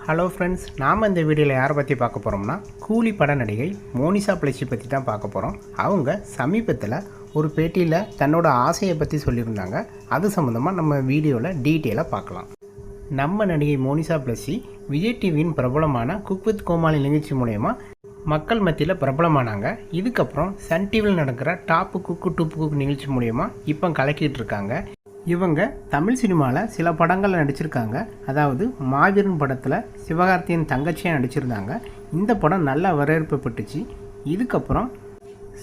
Hello friends, நாம் இந்த வீடியோவில் யாரை பற்றி பார்க்க போகிறோம்னா கூலி பட நடிகை மோனிஷா பிளஸி பற்றி தான் பார்க்க போகிறோம். அவங்க சமீபத்தில் ஒரு பேட்டியில் தன்னோட ஆசையை பற்றி சொல்லியிருந்தாங்க. அது சம்மந்தமாக நம்ம வீடியோவில் டீட்டெயிலாக பார்க்கலாம். நம்ம நடிகை மோனிஷா பிளஸி விஜய் டிவியின் பிரபலமான குக் வித் கோமாளி நிகழ்ச்சி மூலயமா மக்கள் மத்தியில் பிரபலமானாங்க. இதுக்கப்புறம் சன் டிவியில் நடக்கிற டாப்பு குக்கு டூப்பு குக் நிகழ்ச்சி மூலயமா இப்போ கலக்கிட்டு இருக்காங்க. இவங்க தமிழ் சினிமாவில் சில படங்களில் நடிச்சிருக்காங்க. அதாவது மாவீரன் படத்தில் சிவகார்த்தியின் தங்கச்சியாக நடிச்சிருந்தாங்க. இந்த படம் நல்ல வரவேற்பு பெற்றுச்சு. இதுக்கப்புறம்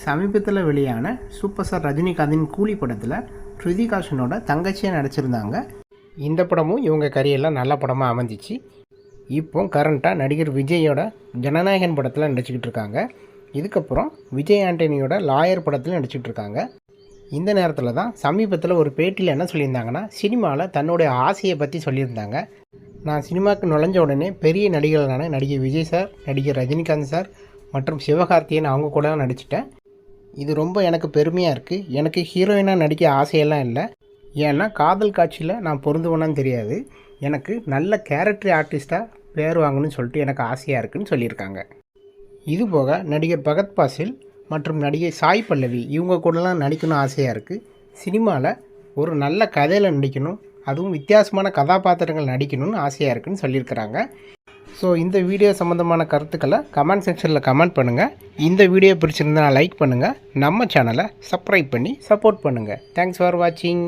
சமீபத்தில் வெளியான சூப்பர் ஸ்டார் ரஜினிகாந்தின் கூலி படத்தில் ஸ்ருதிகாசனோட தங்கச்சியாக நடிச்சிருந்தாங்க. இந்த படமும் இவங்க கரியெல்லாம் நல்ல படமாக அமைஞ்சிச்சு. இப்போ கரண்ட்டாக நடிகர் விஜயோட ஜனநாயகன் படத்தில் நடிச்சுக்கிட்டு இருக்காங்க. இதுக்கப்புறம் விஜய் ஆண்டனியோட லாயர் படத்தில் நடிச்சுக்கிட்டு இருக்காங்க. இந்த நேரத்தில் தான் சமீபத்தில் ஒரு பேட்டியில் என்ன சொல்லியிருந்தாங்கன்னா, சினிமாவில் தன்னுடைய ஆசையை பற்றி சொல்லியிருந்தாங்க. நான் சினிமாவுக்கு நுழைஞ்ச உடனே பெரிய நடிகர்களான நடிகர் விஜய் சார், நடிகர் ரஜினிகாந்த் சார் மற்றும் சிவகார்த்தியன் அவங்க கூட நடிச்சிட்டேன். இது ரொம்ப எனக்கு பெருமையாக இருக்குது. எனக்கு ஹீரோயினாக நடிக்க ஆசையெல்லாம் இல்லை. ஏன்னா காதல் காட்சியில் நான் பொருந்துவேனான்னு தெரியாது. எனக்கு நல்ல கேரக்டர் ஆர்டிஸ்ட்டாக பேர் வாங்கணும்னு சொல்லிட்டு எனக்கு ஆசையாக இருக்குதுன்னு சொல்லியிருக்காங்க. இதுபோக நடிகர் பகத் பாசில் மற்றும் நடிகை சாய் பல்லவி இவங்க கூடலாம் நடிக்கணும் ஆசையாக இருக்குது. சினிமாவில் ஒரு நல்ல கதையில் நடிக்கணும், அதுவும் வித்தியாசமான கதாபாத்திரங்கள் நடிக்கணும்னு ஆசையாக இருக்குதுன்னு சொல்லியிருக்கிறாங்க. ஸோ இந்த வீடியோ சம்மந்தமான கருத்துக்களை கமெண்ட் செக்ஷனில் கமெண்ட் பண்ணுங்கள். இந்த வீடியோ பிடிச்சிருந்தா லைக் பண்ணுங்கள். நம்ம சேனலை சப்ஸ்கிரைப் பண்ணி சப்போர்ட் பண்ணுங்கள். தேங்க்ஸ் ஃபார் வாட்சிங்.